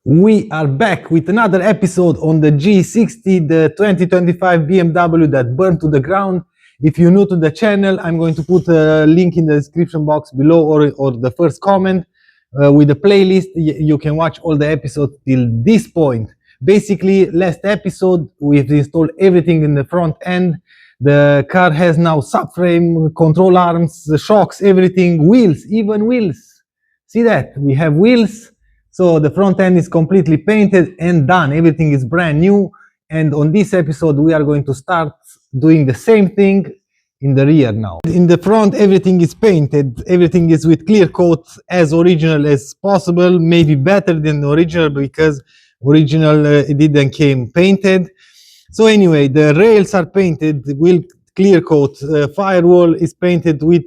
We are back with another episode on the G60, the 2025 BMW that burned to the ground. If you're new to the channel, I'm going to put a link in the description box below or the first comment with the playlist. You can watch all the episodes till this point. Basically, last episode, we've installed everything in the front end. The car has now subframe, control arms, shocks, everything, wheels, even wheels. See that? We have wheels. So the front end is completely painted and done. Everything is brand new. And on this episode, we are going to start doing the same thing in the rear now. In the front, everything is painted. Everything is with clear coat, as original as possible, maybe better than the original because original it didn't came painted. So anyway, the rails are painted with clear coat. Firewall is painted with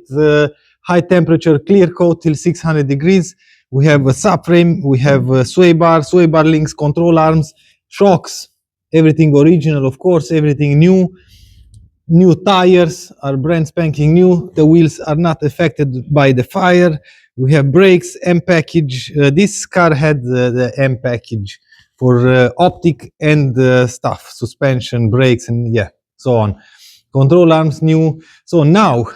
high temperature clear coat till 600 degrees. We have a subframe, we have a sway bar links, control arms, shocks, everything original, of course, everything new. New tires are brand spanking new. The wheels are not affected by the fire. We have brakes, M package. This car had the M package for optic and stuff, suspension, brakes, and yeah, so on. Control arms new. So now,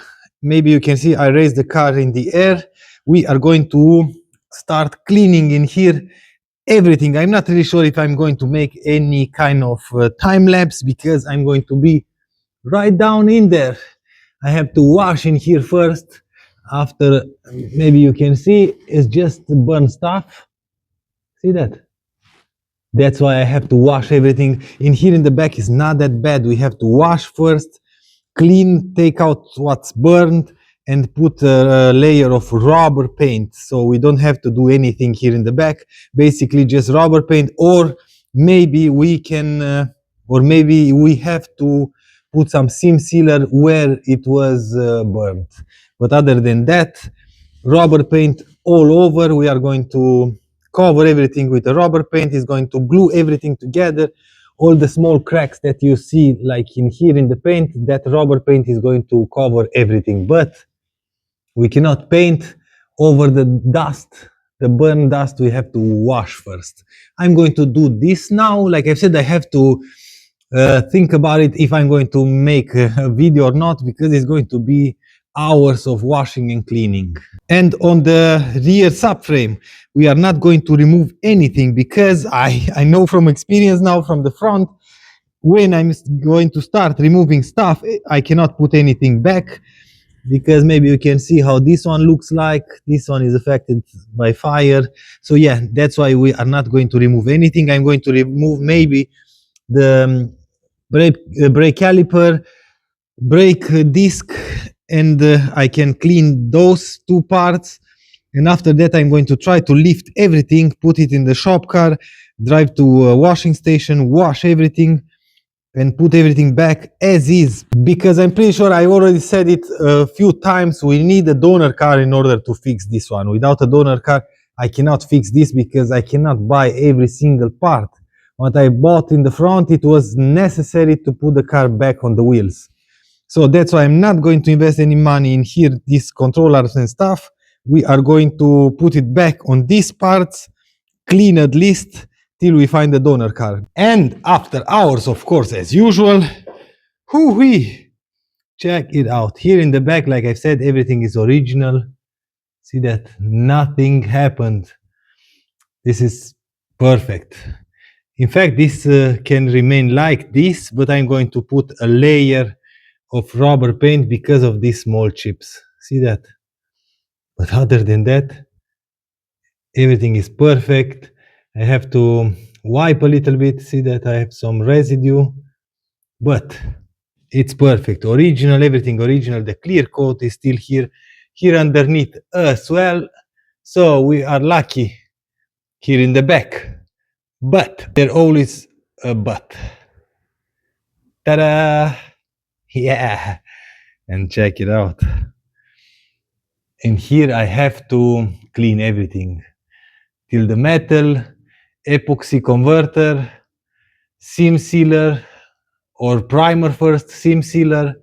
maybe you can see I raised the car in the air. We are going to start cleaning in here everything. I'm not really sure if I'm going to make any kind of time lapse because I'm going to be right down in there. I have to wash in here first. After, maybe you can see, it's just burnt stuff. See that? That's why I have to wash everything. In here in the back is not that bad. We have to wash first, clean, take out what's burned, and put a layer of rubber paint. So we don't have to do anything here in the back. Basically just rubber paint, or maybe we can, or maybe we have to put some seam sealer where it was burnt. But other than that, rubber paint all over. We are going to cover everything with the rubber paint. Is going to glue everything together. All the small cracks that you see, like in here in the paint, that rubber paint is going to cover everything. But we cannot paint over the dust, the burn dust. We have to wash first. I'm going to do this now. Like I said, I have to think about it if I'm going to make a video or not, because it's going to be hours of washing and cleaning. And on the rear subframe, we are not going to remove anything because I know from experience now from the front, when I'm going to start removing stuff, I cannot put anything back because maybe you can see how this one looks like. This one is affected by fire. So yeah, that's why we are not going to remove anything. I'm going to remove maybe the brake caliper, brake disc, and I can clean those two parts. And after that, I'm going to try to lift everything, put it in the shop car, drive to a washing station, wash everything, and put everything back as is. Because I'm pretty sure I already said it a few times, we need a donor car in order to fix this one. Without a donor car, I cannot fix this because I cannot buy every single part. What I bought in the front, it was necessary to put the car back on the wheels. So that's why I'm not going to invest any money in here, these controllers and stuff. We are going to put it back on these parts, clean at least, till we find the donor car. And after hours, of course, as usual, hoo-wee, check it out. Here in the back, like I said, everything is original. See that? Nothing happened. This is perfect. In fact, this can remain like this, but I'm going to put a layer of rubber paint because of these small chips. See that? But other than that, everything is perfect. I have to wipe a little bit. See that I have some residue, but it's perfect. Original, everything original. The clear coat is still here underneath as well. So we are lucky here in the back. But there's always a but. Ta-da! Yeah, and check it out. And here I have to clean everything till the metal, epoxy converter, seam sealer or primer first, seam sealer,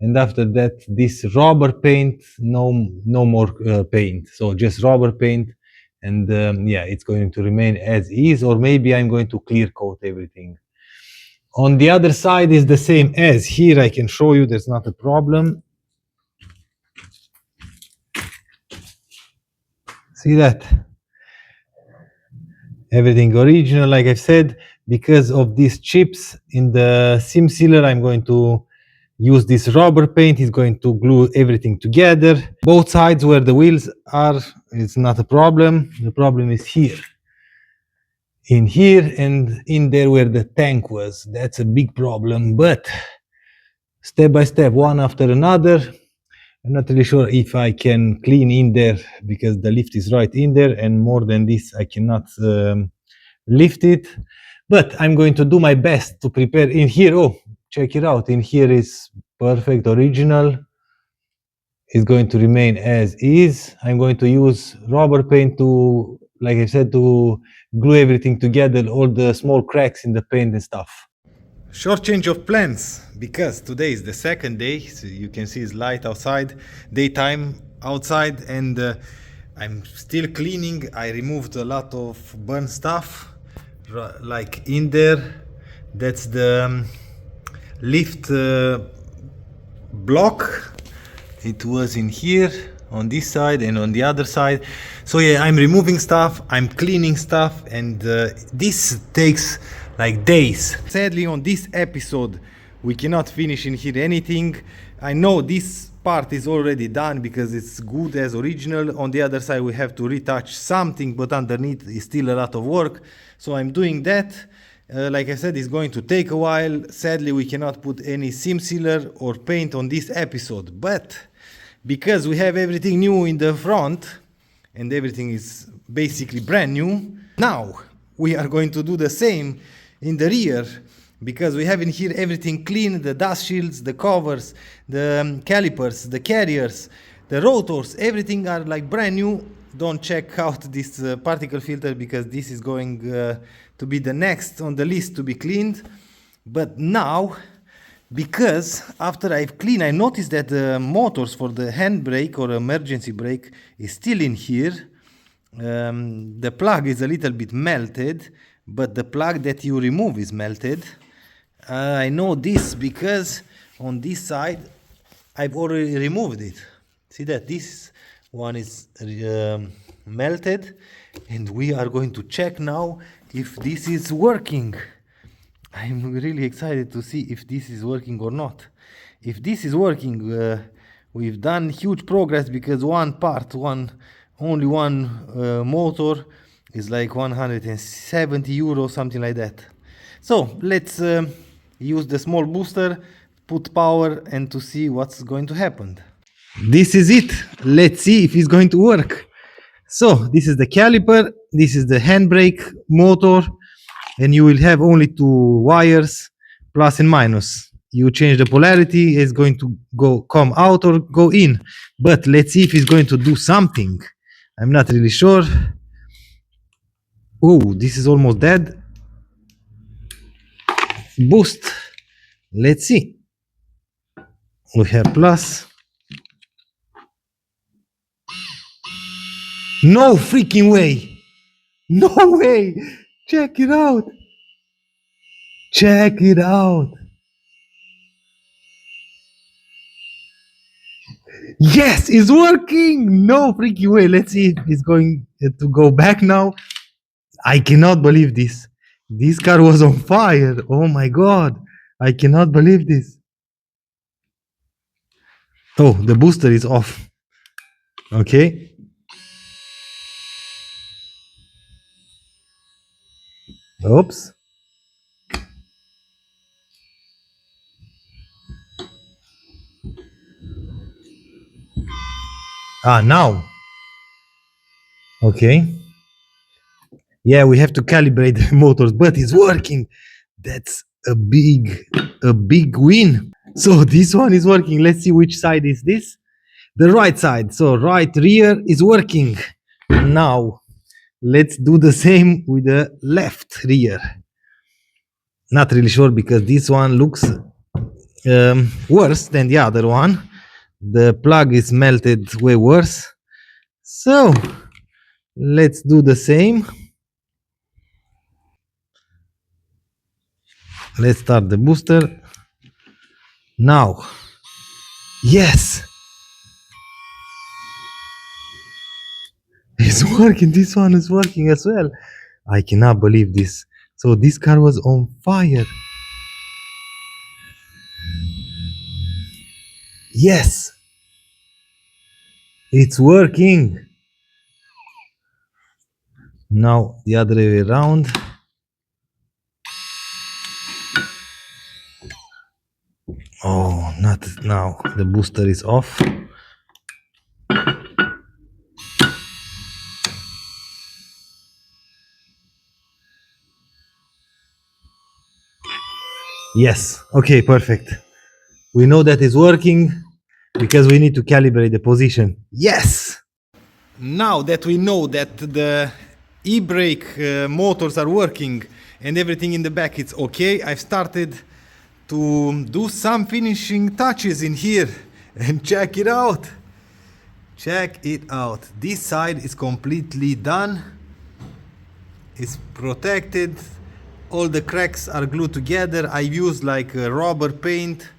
and after that this rubber paint, no more paint, so just rubber paint, and yeah, it's going to remain as is, or maybe I'm going to clear coat everything. On the other side is the same as here. I can show you, there's not a problem. See that? Everything original, like I said. Because of these chips in the seam sealer, I'm going to use this rubber paint. It's going to glue everything together. Both sides where the wheels are, it's not a problem. The problem is here. In here and in there where the tank was. That's a big problem, but step by step, one after another. I'm not really sure if I can clean in there because the lift is right in there, and more than this I cannot lift it. But I'm going to do my best to prepare in here. Oh, check it out. In here is perfect, original. It's going to remain as is. I'm going to use rubber paint to, like I said, to glue everything together, all the small cracks in the paint and stuff. Short change of plans, because today is the second day, so you can see it's light outside, daytime outside, and I'm still cleaning. I removed a lot of burnt stuff, like in there. That's the lift block. It was in here on this side and on the other side. So yeah, I'm removing stuff, I'm cleaning stuff, and this takes like days. Sadly, on this episode we cannot finish in here anything. I know this part is already done because it's good as original. On the other side we have to retouch something, but underneath is still a lot of work, so I'm doing that. Like I said, it's going to take a while. Sadly, we cannot put any seam sealer or paint on this episode, but because we have everything new in the front and everything is basically brand new, now we are going to do the same in the rear, because we have in here everything clean, the dust shields, the covers, the calipers, the carriers, the rotors, everything are like brand new. Don't check out this particle filter because this is going to be the next on the list to be cleaned. But now, because after I've cleaned, I noticed that the motors for the handbrake or emergency brake is still in here. The plug is a little bit melted, but the plug that you remove is melted. I know this because on this side I've already removed it. See that this one is melted, and we are going to check now if this is working. I'm really excited to see if this is working or not. If this is working, we've done huge progress, because only one motor is like 170 euros, something like that. So let's use the small booster, put power, and to see what's going to happen. This is it. Let's see if it's going to work. So this is the caliper, this is the handbrake motor, and you will have only two wires, plus and minus. You change the polarity, it's going to come out or go in. But let's see if it's going to do something. I'm not really sure. Oh, this is almost dead. Boost. Let's see. We have plus. No freaking way. No way. Check it out. Check it out. Yes, it's working. No freaking way. Let's see if it's going to go back now. I cannot believe this. This car was on fire. Oh my God. I cannot believe this. Oh, the booster is off. Okay. Oops. Now. Okay. Yeah, we have to calibrate the motors, but it's working. That's a big win. So this one is working. Let's see which side is this. The right side. So right rear is working. Now let's do the same with the left rear. Not really sure because this one looks worse than the other one. The plug is melted way worse. So Let's do the same. Let's start the booster. Now. Yes! It's working. This one is working as well. I cannot believe this. So this car was on fire. Yes! It's working. Now the other way around. Oh, not now. The booster is off. Yes. Okay, perfect. We know that it's working because we need to calibrate the position. Yes! Now that we know that the e-brake motors are working and everything in the back is okay, I've started to do some finishing touches in here and check it out. Check it out. This side is completely done. It's protected. All the cracks are glued together. I used like rubber paint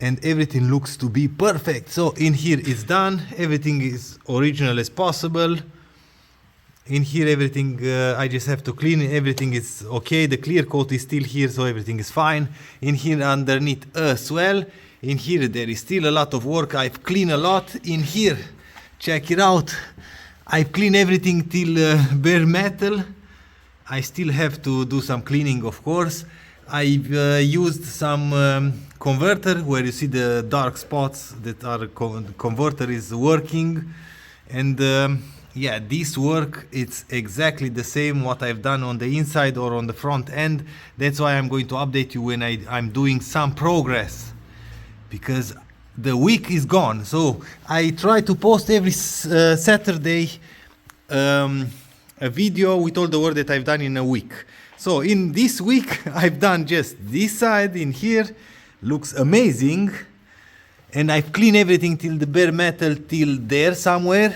and everything looks to be perfect. So in here it's done. Everything is original as possible. In here everything I just have to clean it. Everything is okay. The clear coat is still here, so everything is fine. In here underneath as well. In here there is still a lot of work. I've cleaned a lot in here. Check it out. I've cleaned everything till bare metal. I still have to do some cleaning, of course. I've used some converter where you see the dark spots that are converter is working, and yeah, this work, it's exactly the same what I've done on the inside or on the front end. That's why I'm going to update you when I'm doing some progress, because the week is gone. So I try to post every Saturday a video with all the work that I've done in a week. So in this week I've done just this side in here, looks amazing, and I've cleaned everything till the bare metal till there somewhere,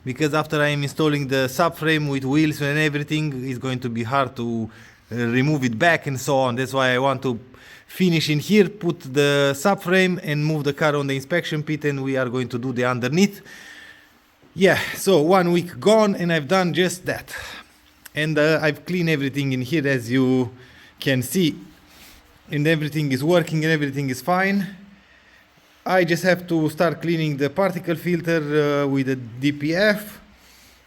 because after I'm installing the subframe with wheels and everything, it's going to be hard to remove it back and so on. That's why I want to finish in here, put the subframe and move the car on the inspection pit, and we are going to do the underneath. Yeah, so 1 week gone and I've done just that. And I've cleaned everything in here, as you can see, and everything is working and everything is fine. I just have to start cleaning the particle filter with the DPF.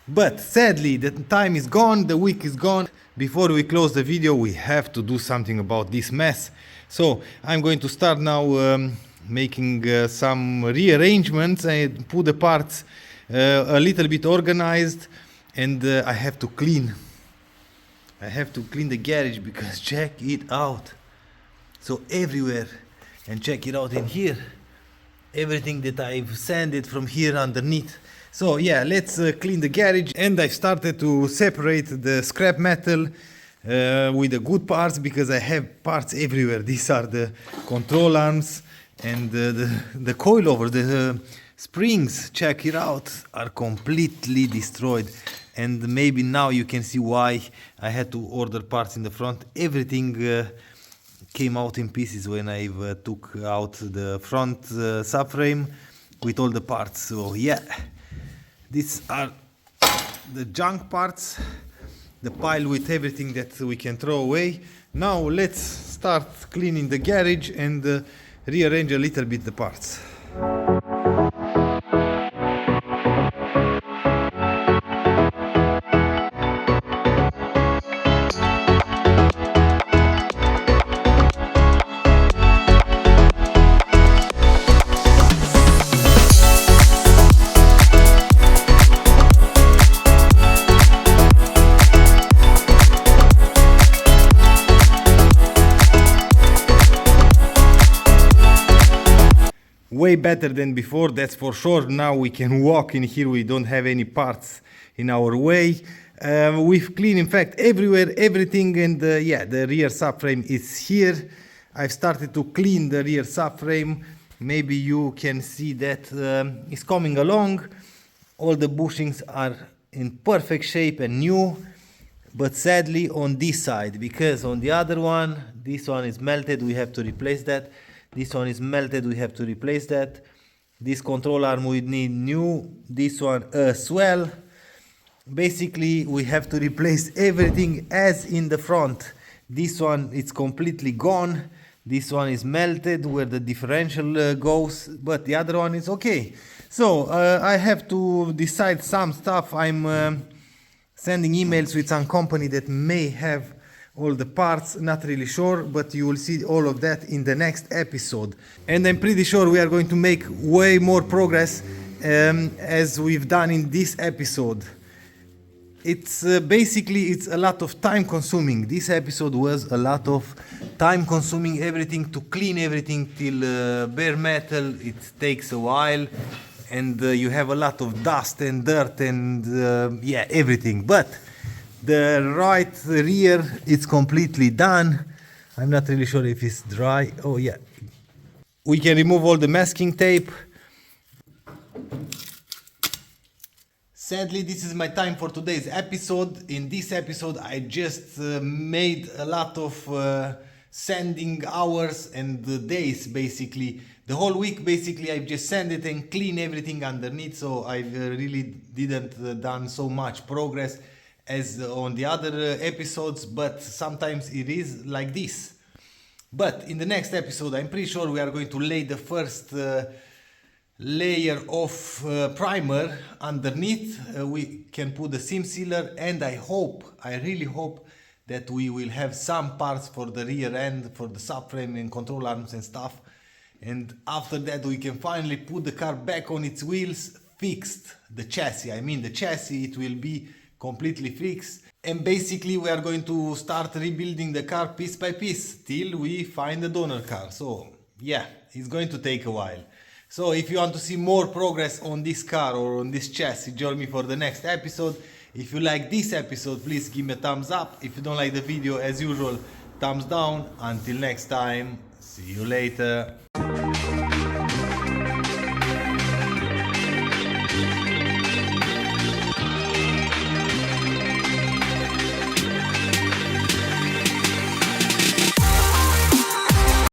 But sadly, the time is gone, the week is gone. Before we close the video, we have to do something about this mess. So I'm going to start now making some rearrangements and put the parts a little bit organized, and I have to clean. I have to clean the garage, because check it out. So everywhere, and check it out in here. Everything that I've sanded from here underneath. So yeah, let's clean the garage. And I started to separate the scrap metal with the good parts, because I have parts everywhere. These are the control arms and the coilover, the springs, check it out, are completely destroyed. And maybe now you can see why I had to order parts in the front. Everything came out in pieces when I took out the front subframe with all the parts. So yeah, these are the junk parts, the pile with everything that we can throw away. Now let's start cleaning the garage and rearrange a little bit the parts. Way better than before, that's for sure. Now we can walk in here, we don't have any parts in our way. We've cleaned, in fact, everywhere, everything, and yeah, the rear subframe is here. I've started to clean the rear subframe. Maybe you can see that it's coming along. All the bushings are in perfect shape and new, but sadly on this side, because on the other one, this one is melted, we have to replace that. This one is melted, we have to replace that. This control arm we need new, this one as well. Basically we have to replace everything as in the front. This one is completely gone, this one is melted where the differential goes, but the other one is okay. So I have to decide some stuff. I'm sending emails with some company that may have all the parts, not really sure, but you will see all of that in the next episode. And I'm pretty sure we are going to make way more progress as we've done in this episode. It's basically, it's a lot of time consuming. This episode was a lot of time consuming, everything to clean everything till bare metal. It takes a while, and you have a lot of dust and dirt and yeah, everything. But the right rear, it's completely done. I'm not really sure if it's dry. Oh yeah. We can remove all the masking tape. Sadly, this is my time for today's episode. In this episode, I just made a lot of sanding hours and days, basically. The whole week, basically, I've just sanded and cleaned everything underneath, so I really didn't done so much progress as on the other episodes, but sometimes it is like this. But in the next episode, I'm pretty sure we are going to lay the first layer of primer underneath. We can put the seam sealer, and I really hope that we will have some parts for the rear end, for the subframe and control arms and stuff. And after that we can finally put the car back on its wheels, fixed. The chassis, I mean the chassis, it will be completely fixed. And basically we are going to start rebuilding the car piece by piece till we find the donor car. So yeah, it's going to take a while. So if you want to see more progress on this car or on this chassis, join me for the next episode. If you like this episode, please give me a thumbs up. If you don't like the video, as usual, thumbs down. Until next time, see you later.